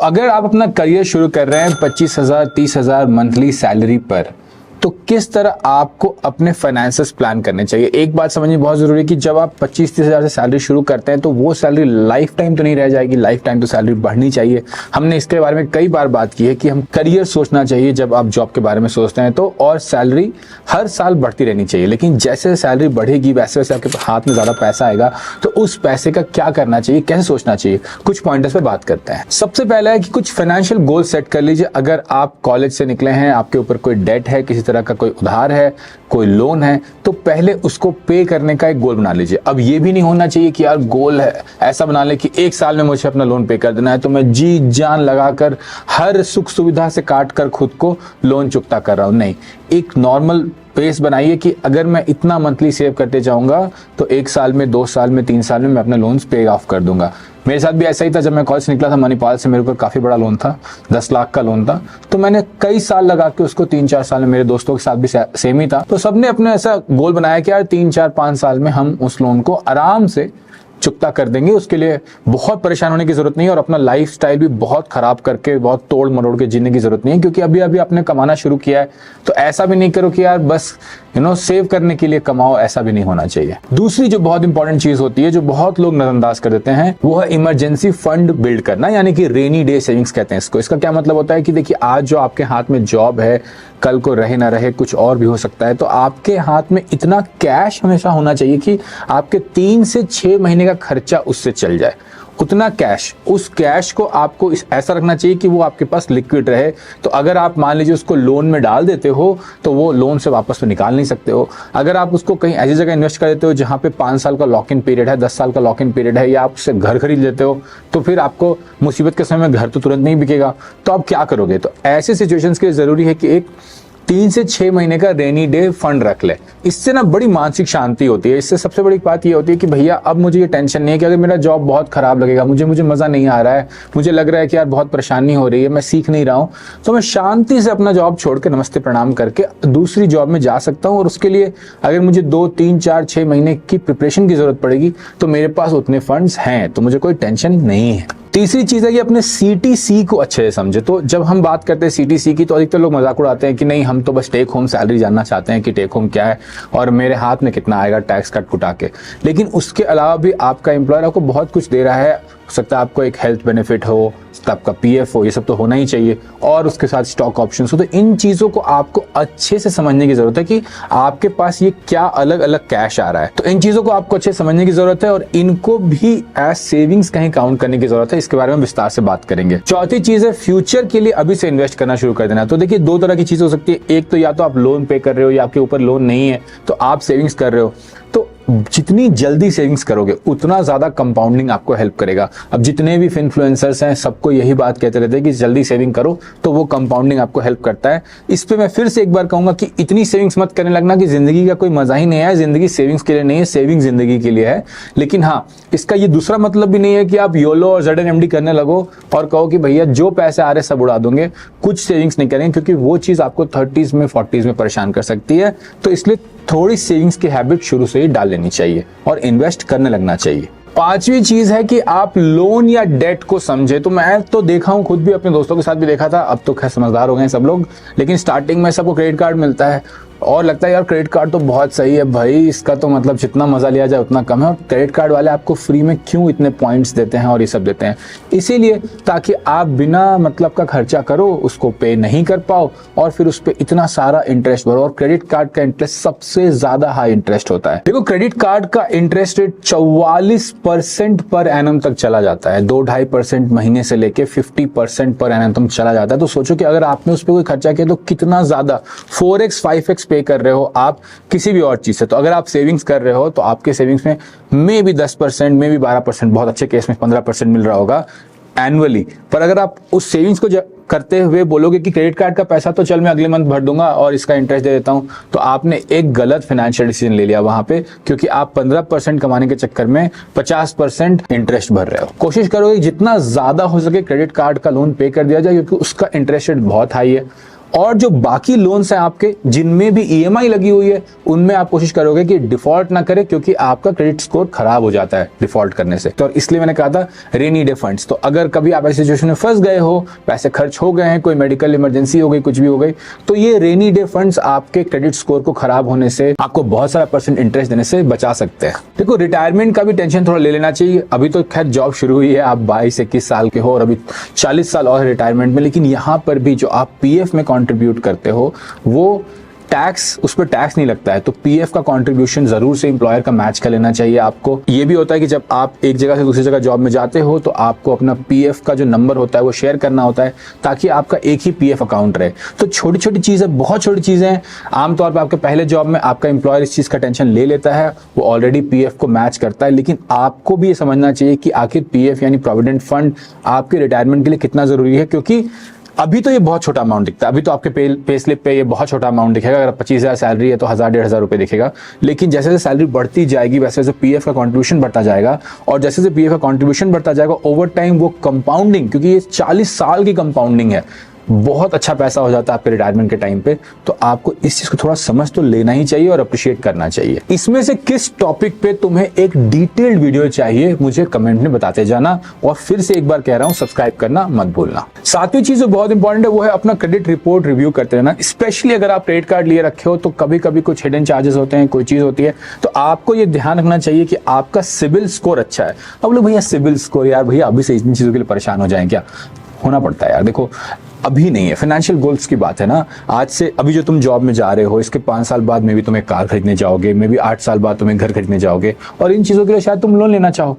अगर आप अपना करियर शुरू कर रहे हैं 25,000 30,000 मंथली सैलरी पर, तो किस तरह आपको अपने फाइनेंसेस प्लान करने चाहिए। एक बात समझनी बहुत जरूरी है कि जब आप 25-30 हज़ार से सैलरी शुरू करते हैं तो वो सैलरी लाइफ टाइम तो नहीं रह जाएगी, लाइफ टाइम तो सैलरी बढ़नी चाहिए। हमने इसके बारे में कई बार बात की है कि हम करियर सोचना चाहिए जब आप जॉब के बारे में सोचते हैं तो, और सैलरी हर साल बढ़ती रहनी चाहिए। लेकिन जैसे सैलरी बढ़ेगी वैसे वैसे आपके हाथ में ज्यादा पैसा आएगा, तो उस पैसे का क्या करना चाहिए, कैसे सोचना चाहिए, कुछ पॉइंटर्स पे बात करते हैं। सबसे पहला है कि कुछ फाइनेंशियल गोल सेट कर लीजिए। अगर आप कॉलेज से निकले हैं, आपके ऊपर कोई डेट है, किसी तरह का कोई उधार है, कोई लोन है, तो पहले उसको पे करने का एक गोल बना लीजिए। अब ये भी नहीं होना चाहिए कि यार गोल है ऐसा बना ले कि एक साल में मुझे अपना लोन पे कर देना है, तो मैं जी जान लगाकर हर सुख सुविधा से काट कर खुद को लोन चुकता कर रहा हूं। नहीं, एक नॉर्मल पेस बनाइए कि अगर मैं इतना मंथली सेव करते जाऊंगा तो एक साल में, 2 साल में, 3 साल में मैं अपने लोन्स पे ऑफ कर दूंगा। मेरे साथ भी ऐसा ही था। जब मैं कॉलेज से निकला था मणिपाल से, मेरे ऊपर काफी बड़ा लोन था, 10 लाख का लोन था। तो मैंने कई साल लगा के उसको 3-4 साल में, मेरे दोस्तों के साथ भी सेम ही था, तो सबने अपने ऐसा गोल बनाया कि यार 3-4-5 साल में हम उस लोन को आराम से चुकता कर देंगे। उसके लिए बहुत परेशान होने की जरूरत नहीं है और अपना लाइफ स्टाइल भी बहुत खराब करके, बहुत तोड़ मरोड़ के जीने की जरूरत नहीं है, क्योंकि अभी अभी आपने कमाना शुरू किया है। तो ऐसा भी नहीं करो कि यार बस सेव करने के लिए कमाओ, ऐसा भी नहीं होना चाहिए। दूसरी जो बहुत इंपॉर्टेंट चीज होती है, जो बहुत लोग नजरअंदाज कर देते हैं, वो है इमरजेंसी फंड बिल्ड करना, यानी कि रेनी डे सेविंग्स कहते हैं इसको। इसका क्या मतलब होता है कि देखिए, आज जो आपके हाथ में जॉब है, कल को रहे ना रहे, कुछ और भी हो सकता है, तो आपके हाथ में इतना कैश हमेशा होना चाहिए कि आपके 3 से 6 महीने का खर्चा उससे चल जाए। उतना कैश, उस कैश को आपको ऐसा रखना चाहिए कि वो आपके पास लिक्विड रहे। तो अगर आप मान लीजिए उसको लोन में डाल देते हो तो वो लोन से वापस तो निकाल नहीं सकते हो। अगर आप उसको कहीं ऐसी जगह इन्वेस्ट कर देते हो जहां पे 5 साल का लॉक इन पीरियड है, 10 साल का लॉक इन पीरियड है, या आप उससे घर खरीद लेते हो, तो फिर आपको मुसीबत के समय में घर तो तुरंत नहीं बिकेगा, तो आप क्या करोगे। तो ऐसे सिचुएशंस के लिए जरूरी है कि एक 3 से 6 महीने का रेनी डे फंड रख ले। इससे ना बड़ी मानसिक शांति होती है। इससे सबसे बड़ी बात ये होती है कि भैया अब मुझे ये टेंशन नहीं है कि अगर मेरा जॉब बहुत खराब लगेगा, मुझे मजा नहीं आ रहा है, मुझे लग रहा है कि यार बहुत परेशानी हो रही है, मैं सीख नहीं रहा हूं, तो मैं शांति से अपना जॉब छोड़ के नमस्ते प्रणाम करके दूसरी जॉब में जा सकता हूं। और उसके लिए अगर मुझे 2, 3, 4, 6 महीने की प्रिपरेशन की जरूरत पड़ेगी तो मेरे पास उतने फंड्स हैं, तो मुझे कोई टेंशन नहीं है। तीसरी चीज है कि अपने CTC को अच्छे से समझे। तो जब हम बात करते हैं CTC की, तो अधिकतर लोग मजाक उड़ाते हैं कि नहीं, हम तो बस टेक होम सैलरी जानना चाहते हैं कि टेक होम क्या है और मेरे हाथ में कितना आएगा टैक्स कट कुटा के। लेकिन उसके अलावा भी आपका एम्प्लॉयर आपको बहुत कुछ दे रहा है। हो सकता है आपको एक हेल्थ बेनिफिट हो, आपका PF हो, ये सब तो होना ही चाहिए, और उसके साथ स्टॉक ऑप्शंस हो। तो इन चीजों को आपको अच्छे से समझने की जरूरत है कि आपके पास ये क्या अलग अलग कैश आ रहा है। तो इन चीजों को आपको अच्छे से समझने की जरूरत है और इनको भी एज सेविंग्स कहीं काउंट करने की जरूरत है। इसके बारे में विस्तार से बात करेंगे। चौथी चीज है फ्यूचर के लिए अभी से इन्वेस्ट करना शुरू कर देना। तो देखिए, 2 तरह की चीज हो सकती है। एक तो या तो आप लोन पे कर रहे हो या आपके ऊपर लोन नहीं है तो आप सेविंग्स कर रहे हो। तो जितनी जल्दी सेविंग्स करोगे उतना ज्यादा कंपाउंडिंग आपको हेल्प करेगा। अब जितने भी इन्फ्लुएंसर्स हैं सबको यही बात कहते रहते हैं कि जल्दी सेविंग करो, तो वो कंपाउंडिंग आपको हेल्प करता है। इस पे मैं फिर से एक बार कहूंगा कि इतनी सेविंग्स मत करने लगना कि जिंदगी का कोई मजा ही नहीं है। जिंदगी सेविंग्स के लिए नहीं है, सेविंग जिंदगी के लिए है। लेकिन हाँ, इसका ये दूसरा मतलब भी नहीं है कि आप योलो और ZNMD करने लगो और कहो कि भैया जो पैसे आ रहे सब उड़ा दूंगे, कुछ सेविंग्स नहीं करेंगे, क्योंकि वो चीज आपको 30s में 40s में परेशान कर सकती है। तो इसलिए थोड़ी सेविंग्स की हैबिट शुरू से ही डाल लेनी चाहिए और इन्वेस्ट करने लगना चाहिए। 5वीं चीज है कि आप लोन या डेट को समझे। तो मैं तो देखा हूं, खुद भी अपने दोस्तों के साथ भी देखा था, अब तो खैर समझदार हो गए हैं सब लोग, लेकिन स्टार्टिंग में सबको क्रेडिट कार्ड मिलता है और लगता है यार क्रेडिट कार्ड तो बहुत सही है भाई, इसका तो मतलब जितना मजा लिया जाए उतना कम है। और क्रेडिट कार्ड वाले आपको फ्री में क्यों इतने पॉइंट्स देते हैं और ये सब देते हैं, इसीलिए ताकि आप बिना मतलब का खर्चा करो, उसको पे नहीं कर पाओ और फिर उस पर इतना सारा इंटरेस्ट भरो। और क्रेडिट कार्ड का इंटरेस्ट सबसे ज्यादा हाई इंटरेस्ट होता है। देखो, क्रेडिट कार्ड का इंटरेस्ट रेट 44% पर एनम तक चला जाता है। 2-2.5% महीने से लेके 50% पर एनम तक चला जाता है। तो सोचो कि अगर आपने उस पर कोई खर्चा किया तो कितना ज्यादा, 4x 5x पे कर रहे हो आप किसी भी और चीज से। तो अगर आप सेविंग्स कर रहे हो तो आपके सेविंग्स में मे भी 10%, मे भी 12%, बहुत अच्छे केस में 15% मिल रहा होगा एनुअली। पर अगर आप उस सेविंग्स को करते हुए बोलोगे कि क्रेडिट कार्ड का पैसा तो चल मैं अगले मंथ भर दूंगा और इसका इंटरेस्ट दे देता हूं, तो आपने एक गलत फाइनेंशियल डिसीजन ले लिया वहां पे, क्योंकि आप 15% कमाने के चक्कर में 50% इंटरेस्ट भर रहे हो। कोशिश करोगे जितना ज्यादा हो सके क्रेडिट कार्ड का लोन पे कर दिया जाए, क्योंकि उसका इंटरेस्ट रेट बहुत हाई है और जो बाकी लोन्स हैं आपके जिनमें भी ईएमआई लगी हुई है उनमें आप कोशिश करोगे कि डिफॉल्ट ना करें, क्योंकि आपका क्रेडिट स्कोर खराब हो जाता है डिफॉल्ट करने से। तो इसलिए मैंने कहा था रेनी डे फंड्स। तो अगर कभी आप ऐसी सिचुएशन में फंस गए हो, पैसे खर्च हो गए हैं, कोई मेडिकल इमरजेंसी हो गई, कुछ भी हो गई, तो ये रेनी डे फंड्स आपके क्रेडिट स्कोर को खराब होने से, आपको बहुत सारा % इंटरेस्ट देने से बचा सकते हैं। देखो रिटायरमेंट का भी टेंशन थोड़ा ले लेना चाहिए। अभी तो खैर जॉब शुरू हुई है, आप 22-21 साल के हो और अभी 40 साल और रिटायरमेंट में, लेकिन यहां पर भी जो आप पीएफ में कंट्रीब्यूट करते हो वो टैक्स, उस पर टैक्स नहीं लगता है। तो पीएफ का कंट्रीब्यूशन जरूर से एम्प्लॉयर का मैच कर लेना चाहिए आपको। ये भी होता है कि जब आप एक जगह से दूसरी जगह जॉब में जाते हो तो आपको अपना पीएफ का जो नंबर होता है वो शेयर करना होता है, ताकि आपका एक ही पीएफ अकाउंट रहे। तो छोटी छोटी चीजें, बहुत छोटी चीजें हैं। आमतौर पर आपके पहले जॉब में आपका एम्प्लॉयर इस चीज का टेंशन ले लेता है, वो ऑलरेडी पीएफ को मैच करता है, लेकिन आपको भी ये समझना चाहिए कि आखिर पीएफ यानी प्रोविडेंट फंड आपके रिटायरमेंट के लिए कितना जरूरी है। क्योंकि अभी तो ये बहुत छोटा अमाउंट दिखता है, अभी तो आपके पे स्लिप पे ये बहुत छोटा अमाउंट दिखेगा। अगर 25,000 सैलरी है तो 1,000-1,500 रुपए दिखेगा, लेकिन जैसे जैसे सैलरी बढ़ती जाएगी वैसे वैसे पीएफ का कंट्रीब्यूशन बढ़ता जाएगा, और जैसे जैसे पीएफ का कंट्रीब्यूशन बढ़ता जाएगा ओवर टाइम वो कंपाउंडिंग, क्योंकि ये 40 साल की कंपाउंडिंग है, बहुत अच्छा पैसा हो जाता है आपके रिटायरमेंट के टाइम पे। तो आपको इस चीज को थोड़ा समझ तो लेना ही चाहिए और अप्रिशिएट करना चाहिए। इसमें से किस टॉपिक पे तुम्हें एक डिटेल्ड वीडियो चाहिए मुझे कमेंट में बताते जाना, और फिर से एक बार कह रहा हूं सब्सक्राइब करना मत भूलना। सातवीं चीज जो बहुत इंपॉर्टेंट है वो है अपना क्रेडिट रिपोर्ट रिव्यू करते रहना। स्पेशली अगर आप क्रेडिट कार्ड लिए रखे हो तो कभी कभी कुछ हिडन चार्जेस होते हैं, कोई चीज होती है, तो आपको ये ध्यान रखना चाहिए कि आपका सिबिल स्कोर अच्छा है। अब लोग भैया सिबिल स्कोर, यार भैया अभी से इतनी चीजों के लिए परेशान हो जाए क्या? होना पड़ता है यार। देखो अभी नहीं है, फाइनेंशियल गोल्स की बात है ना। आज से अभी जो तुम जॉब में जा रहे हो, इसके 5 साल बाद में भी तुम एक कार खरीदने जाओगे, मे भी 8 साल बाद तुम एक घर खरीदने जाओगे, और इन चीजों के लिए शायद तुम लोन लेना चाहो।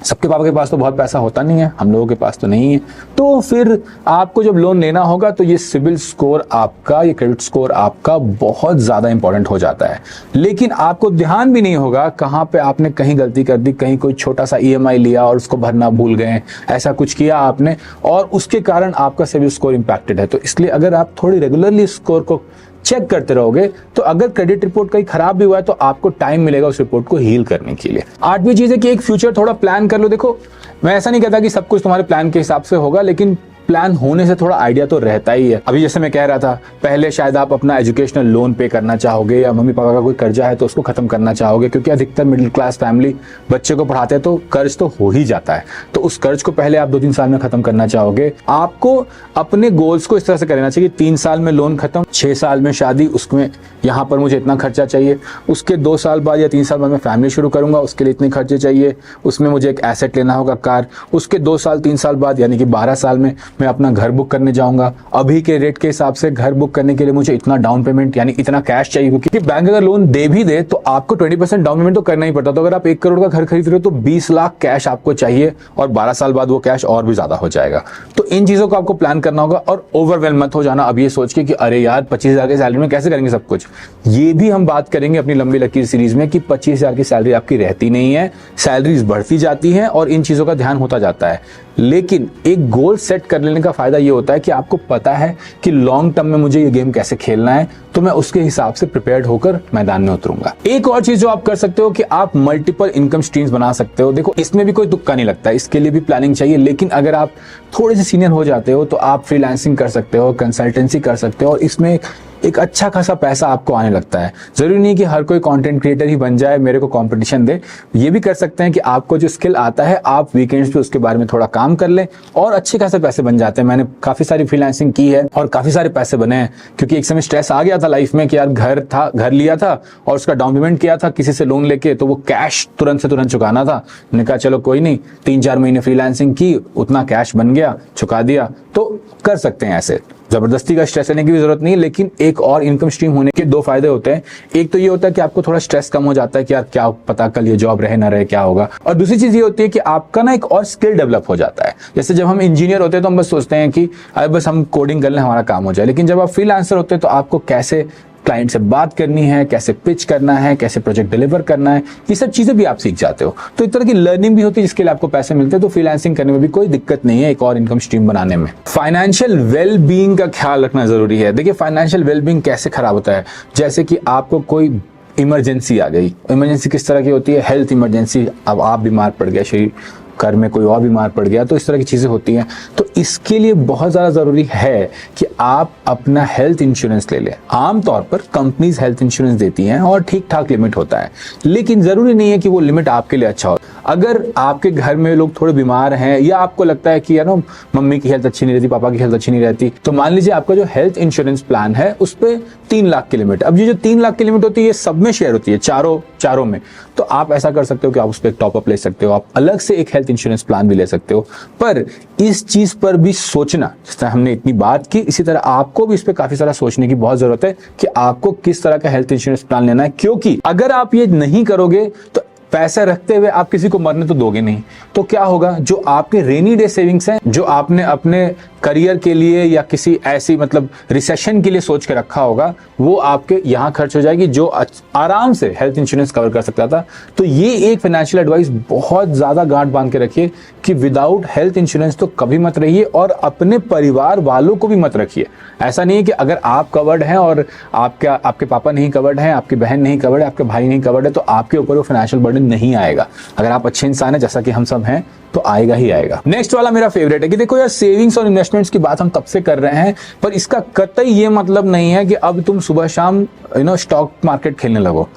सबके पापा के पास तो बहुत पैसा होता नहीं है, हम लोगों के पास तो नहीं है। तो फिर आपको जब लोन लेना होगा तो ये सिबिल स्कोर आपका, ये क्रेडिट स्कोर आपका बहुत ज्यादा इंपॉर्टेंट हो जाता है। लेकिन आपको ध्यान भी नहीं होगा कहाँ पे आपने कहीं गलती कर दी, कहीं कोई छोटा सा ईएमआई लिया और उसको भरना भूल गए, ऐसा कुछ किया आपने और उसके कारण आपका सिबिल स्कोर इंपैक्टेड है। तो इसलिए अगर आप थोड़ी रेगुलरली स्कोर को चेक करते रहोगे तो अगर क्रेडिट रिपोर्ट कहीं खराब भी हुआ है तो आपको टाइम मिलेगा उस रिपोर्ट को हील करने के लिए। आठवीं चीज है कि एक फ्यूचर थोड़ा प्लान कर लो। देखो मैं ऐसा नहीं कहता कि सब कुछ तुम्हारे प्लान के हिसाब से होगा, लेकिन प्लान होने से थोड़ा आइडिया तो रहता ही है। अभी जैसे मैं कह रहा था, पहले शायद आप अपना एजुकेशनल लोन पे करना चाहोगे, या मम्मी पापा का कोई कर्जा है तो उसको खत्म करना चाहोगे, क्योंकि अधिकतर मिडिल क्लास फैमिली बच्चे को पढ़ाते हैं तो कर्ज तो हो ही जाता है। तो उस कर्ज को पहले आप 2-3 साल में खत्म करना चाहोगे। आपको अपने गोल्स को इस तरह से करना चाहिए, 3 साल में लोन खत्म, 6 साल में शादी, उसमें यहाँ पर मुझे इतना खर्चा चाहिए, उसके 2 साल बाद या 3 साल बाद मैं फैमिली शुरू करूंगा, उसके लिए इतने खर्चे चाहिए, उसमें मुझे एक एसेट लेना होगा कार, उसके 2 साल 3 साल बाद यानी कि 12 साल में मैं अपना घर बुक करने जाऊंगा। अभी के रेट के हिसाब से घर बुक करने के लिए मुझे इतना डाउन पेमेंट यानी इतना कैश चाहिए, क्योंकि बैंक अगर लोन दे भी दे तो आपको 20% डाउन पेमेंट तो करना ही पड़ता। तो अगर आप 1 करोड़ का घर खरीद रहे हो तो 20 लाख कैश आपको चाहिए, और 12 साल बाद वो कैश और भी ज्यादा हो जाएगा। तो इन चीजों को आपको प्लान करना होगा, और ओवरवेल्म मत हो जाना अब ये सोच के कि अरे यार 25,000 की सैलरी में कैसे करेंगे सब कुछ। ये भी हम बात करेंगे अपनी लंबी लकीर सीरीज में कि 25,000 की सैलरी आपकी रहती नहीं है, सैलरीज बढ़ती जाती हैं और इन चीजों का ध्यान होता जाता है। लेकिन एक गोल सेट कर लेने का फायदा ये होता है कि आपको पता है कि लॉन्ग टर्म में मुझे ये गेम कैसे खेलना है, तो मैं उसके हिसाब से प्रिपेयर्ड होकर मैदान में उतरूंगा। एक और चीज जो आप कर सकते हो कि आप मल्टीपल इनकम स्ट्रीम्स बना सकते हो। देखो इसमें भी कोई तुक्का नहीं लगता, इसके लिए भी प्लानिंग चाहिए। लेकिन अगर आप थोड़े से सीनियर हो जाते हो तो आप फ्रीलांसिंग कर सकते हो, कंसल्टेंसी कर सकते हो, और इसमें एक अच्छा खासा पैसा आपको आने लगता है। जरूरी नहीं कि हर कोई कंटेंट क्रिएटर ही बन जाए, मेरे को कंपटीशन दे। ये भी कर सकते हैं कि आपको जो स्किल आता है आप वीकेंड्स पे उसके बारे में थोड़ा काम कर लें और अच्छे खासे पैसे बन जाते हैं। मैंने काफी सारी फ्रीलांसिंग की है और काफी सारे पैसे बने हैं, क्योंकि एक समय स्ट्रेस आ गया था लाइफ में कि यार घर लिया था और उसका डाउन पेमेंट किया था किसी से लोन लेके, तो वो कैश तुरंत से तुरंत चुकाना था। मैंने कहा चलो कोई नहीं, 3-4 महीने फ्रीलांसिंग की, उतना कैश बन गया, चुका दिया। तो कर सकते हैं ऐसे, जबरदस्ती का स्ट्रेस लेने की भी जरूरत नहीं है। लेकिन एक और इनकम स्ट्रीम होने के 2 फायदे होते हैं। एक तो ये होता है कि आपको थोड़ा स्ट्रेस कम हो जाता है कि यार क्या पता कल ये जॉब रहे ना रहे, क्या होगा। और दूसरी चीज ये होती है कि आपका ना एक और स्किल डेवलप हो जाता है। जैसे जब हम इंजीनियर होते हैं तो हम बस सोचते हैं कि अरे बस हम कोडिंग कर लें हमारा काम हो जाए, लेकिन जब आप फ्रीलांसर होते हैं तो आपको कैसे क्लाइंट से बात करनी है, कैसे पिच करना है, कैसे प्रोजेक्ट डिलीवर करना है, ये सब चीजें भी आप सीख जाते हो। तो एक तरह की लर्निंग भी होती है जिसके लिए आपको पैसे मिलते हैं। तो फ्रीलांसिंग करने में भी कोई दिक्कत नहीं है एक और इनकम स्ट्रीम बनाने में। फाइनेंशियल वेल बीइंग का ख्याल रखना जरूरी है। देखिए फाइनेंशियल वेल बीइंग कैसे खराब होता है, जैसे कि आपको कोई इमरजेंसी आ गई। इमरजेंसी किस तरह की होती है? Health emergency. अब आप बीमार पड़ गए, शरीर घर में कोई और बीमार पड़ गया, तो इस तरह की चीज़ें होती हैं। तो इसके लिए बहुत ज़्यादा ज़रूरी है कि आप अपना हेल्थ इंश्योरेंस ले लें। आमतौर पर कंपनीज हेल्थ इंश्योरेंस देती हैं और ठीक ठाक लिमिट होता है, लेकिन ज़रूरी नहीं है कि वो लिमिट आपके लिए अच्छा हो। अगर आपके घर में लोग थोड़े बीमार हैं या आपको लगता है कि यार मम्मी की हेल्थ अच्छी नहीं रहती, पापा की हेल्थ अच्छी नहीं रहती, तो मान लीजिए आपका जो हेल्थ इंश्योरेंस प्लान है उस पर 3 लाख की लिमिट। अब ये जो 3 लाख की लिमिट होती है ये सब में शेयर होती है, चारों में। तो आप ऐसा कर सकते हो कि आप उस पर एक टॉपअप ले सकते हो, आप अलग से एक हेल्थ इंश्योरेंस प्लान भी ले सकते हो। पर इस चीज पर भी सोचना, जिस तरह हमने इतनी बात की, इसी तरह आपको भी इस पर काफी सारा सोचने की बहुत जरूरत है कि आपको किस तरह का हेल्थ इंश्योरेंस प्लान लेना है। क्योंकि अगर आप ये नहीं करोगे तो पैसा रखते हुए आप किसी को मरने तो दोगे नहीं। तो क्या होगा, जो आपके रेनी डे सेविंग्स हैं, जो आपने अपने करियर के लिए या किसी ऐसी मतलब रिसेशन के लिए सोच के रखा होगा, वो आपके यहाँ खर्च हो जाएगी, जो आराम से हेल्थ इंश्योरेंस कवर कर सकता था। तो ये एक फाइनेंशियल एडवाइस बहुत ज्यादा गांठ बांध के रखिए कि विदाउट हेल्थ इंश्योरेंस तो कभी मत रहिए, और अपने परिवार वालों को भी मत रखिए। ऐसा नहीं है कि अगर आप कवर्ड हैं और आपके पापा नहीं कवर्ड हैं, आपकी बहन नहीं कवर्ड है, आपके भाई नहीं कवर्ड है, तो आपके ऊपर वो फाइनेंशियल बर्डन नहीं आएगा। अगर आप अच्छे इंसान हैं, जैसा कि हम सब हैं, तो आएगा ही आएगा। नेक्स्ट वाला मेरा फेवरेट है कि देखो यार, सेविंग्स और इन्वेस्टमेंट्स की बात हम तब से कर रहे हैं, पर इसका कतई ये मतलब नहीं है कि अब तुम सुबह शाम स्टॉक मार्केट खेलने लगो।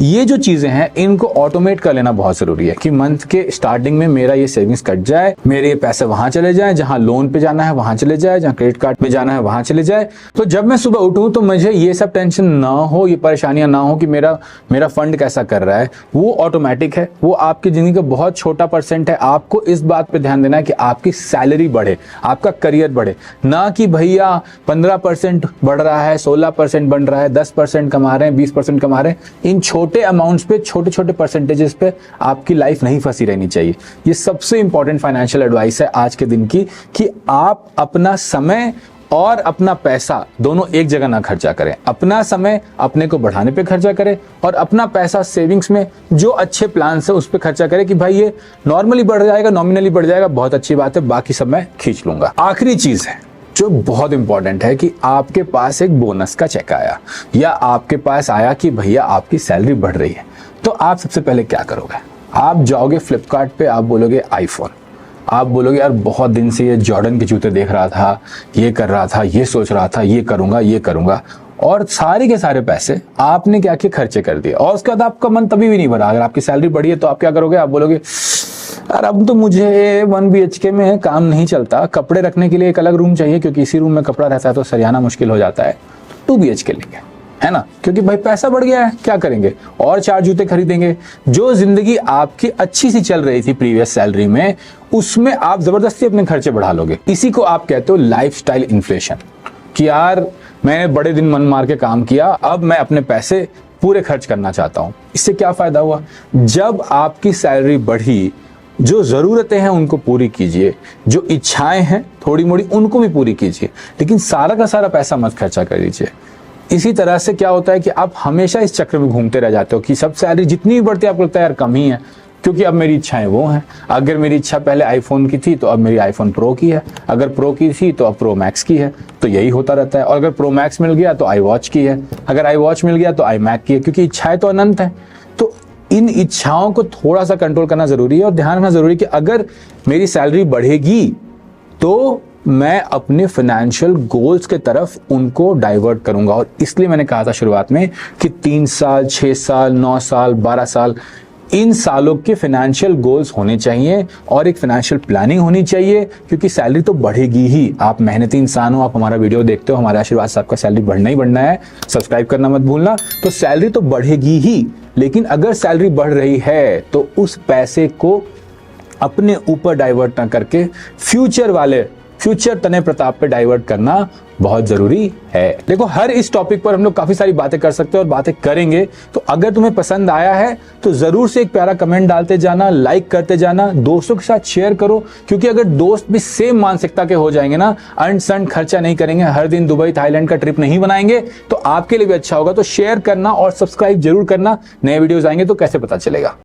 ये जो चीजें हैं इनको ऑटोमेट कर लेना बहुत जरूरी है कि मंथ के स्टार्टिंग में मेरा ये सेविंग्स कट जाए, मेरे ये पैसे वहां चले जाए, जहां लोन पे जाना है वहां चले जाए, जहां क्रेडिट कार्ड पे जाना है वहां चले जाए। तो जब मैं सुबह उठूं तो मुझे ये सब टेंशन ना हो, ये परेशानियां ना हो कि मेरा फंड कैसा कर रहा है। वो ऑटोमेटिक है, वो आपकी जिंदगी का बहुत छोटा परसेंट है। आपको इस बात पे ध्यान देना है कि आपकी सैलरी बढ़े, आपका करियर बढ़े, ना कि भैया 15% बढ़ रहा है, 16% बढ़ रहा है, 10% कमा रहे हैं, 20% कमा रहे हैं। इन छोटे अमाउंट्स पे, छोटे छोटे परसेंटेजेस पे आपकी लाइफ नहीं फंसी रहनी चाहिए। ये सबसे इंपॉर्टेंट फाइनेंशियल एडवाइस है आज के दिन की, कि आप अपना समय और अपना पैसा दोनों एक जगह ना खर्चा करें। अपना समय अपने को बढ़ाने पे खर्चा करें और अपना पैसा सेविंग्स में जो अच्छे प्लान है उस पे खर्चा करें कि भाई ये नॉर्मली बढ़ जाएगा, नॉमिनली बढ़ जाएगा, बहुत अच्छी बात है, बाकी सब मैं खींच लूंगा। आखिरी चीज है जो बहुत इंपॉर्टेंट है कि आपके पास एक बोनस का चेक आया या आपके पास आया कि भैया आपकी सैलरी बढ़ रही है, तो आप सबसे पहले क्या करोगे? आप जाओगे फ्लिपकार्ट पे, आप बोलोगे आईफोन, आप बोलोगे यार बहुत दिन से ये जॉर्डन के जूते देख रहा था, ये कर रहा था, ये सोच रहा था, ये करूंगा, और सारे के सारे पैसे आपने क्या किए, खर्चे कर दिए। और उसके बाद आपका मन तभी भी नहीं भरा। अगर आपकी सैलरी बढ़ी है तो आप क्या करोगे? आप बोलोगे यार अब तो मुझे 1 BHK में काम नहीं चलता, कपड़े रखने के लिए एक अलग रूम चाहिए, क्योंकि इसी रूम में कपड़ा रहता है तो सरियाना मुश्किल हो जाता है, 2 BHK लेंगे, है ना, क्योंकि भाई पैसा बढ़ गया है, क्या करेंगे, और 4 जूते खरीदेंगे। जो जिंदगी आपकी अच्छी सी चल रही थी प्रीवियस सैलरी में, उसमें आप जबरदस्ती अपने खर्चे बढ़ा लोगे। इसी को आप कहते हो लाइफस्टाइल इन्फ्लेशन, कि यार मैंने बड़े दिन मन मार के काम किया, अब मैं अपने पैसे पूरे खर्च करना चाहता हूं। इससे क्या फायदा हुआ? जब आपकी सैलरी बढ़ी, जो जरूरतें हैं उनको पूरी कीजिए, जो इच्छाएं हैं थोड़ी मोड़ी उनको भी पूरी कीजिए, लेकिन सारा का सारा पैसा मत खर्चा कर दीजिए। इसी तरह से क्या होता है कि आप हमेशा इस चक्र में घूमते रह जाते हो कि सब सैलरी जितनी भी बढ़ती है आपको लगता है यार कम ही है, क्योंकि अब मेरी इच्छाएं वो हैं। अगर मेरी इच्छा पहले आईफोन की थी तो अब मेरी आईफोन प्रो की है, अगर प्रो की थी तो अब प्रो मैक्स की है, तो यही होता रहता है। और अगर प्रो मैक्स मिल गया तो आई वॉच की है, अगर आई वॉच मिल गया तो आई मैक की है, क्योंकि इच्छाएं तो अनंत है। तो इन इच्छाओं को थोड़ा सा कंट्रोल करना जरूरी है और ध्यान रखना जरूरी है कि अगर मेरी सैलरी बढ़ेगी तो मैं अपने फाइनेंशियल गोल्स के तरफ उनको डाइवर्ट करूंगा। और इसलिए मैंने कहा था शुरुआत में कि 3 साल, 6 साल, 9 साल, 12 साल, इन सालों के फाइनेंशियल गोल्स होने चाहिए और एक फाइनेंशियल प्लानिंग होनी चाहिए, क्योंकि सैलरी तो बढ़ेगी ही। आप मेहनती इंसान हो, आप हमारा वीडियो देखते हो, हमारे आशीर्वाद से आपका सैलरी बढ़ना ही बढ़ना है। सब्सक्राइब करना मत भूलना। तो सैलरी तो बढ़ेगी ही, लेकिन अगर सैलरी बढ़ रही है तो उस पैसे को अपने ऊपर डाइवर्ट ना करके फ्यूचर तने प्रताप पे डाइवर्ट करना बहुत जरूरी है। देखो, हर इस टॉपिक पर हम लोग काफी सारी बातें कर सकते हैं और बातें करेंगे। तो अगर तुम्हें पसंद आया है तो जरूर से एक प्यारा कमेंट डालते जाना, लाइक करते जाना, दोस्तों के साथ शेयर करो, क्योंकि अगर दोस्त भी सेम मानसिकता के हो जाएंगे ना, अंड संड खर्चा नहीं करेंगे, हर दिन दुबई थाईलैंड का ट्रिप नहीं बनाएंगे, तो आपके लिए भी अच्छा होगा। तो शेयर करना और सब्सक्राइब जरूर करना। नए वीडियोज आएंगे तो कैसे पता चलेगा।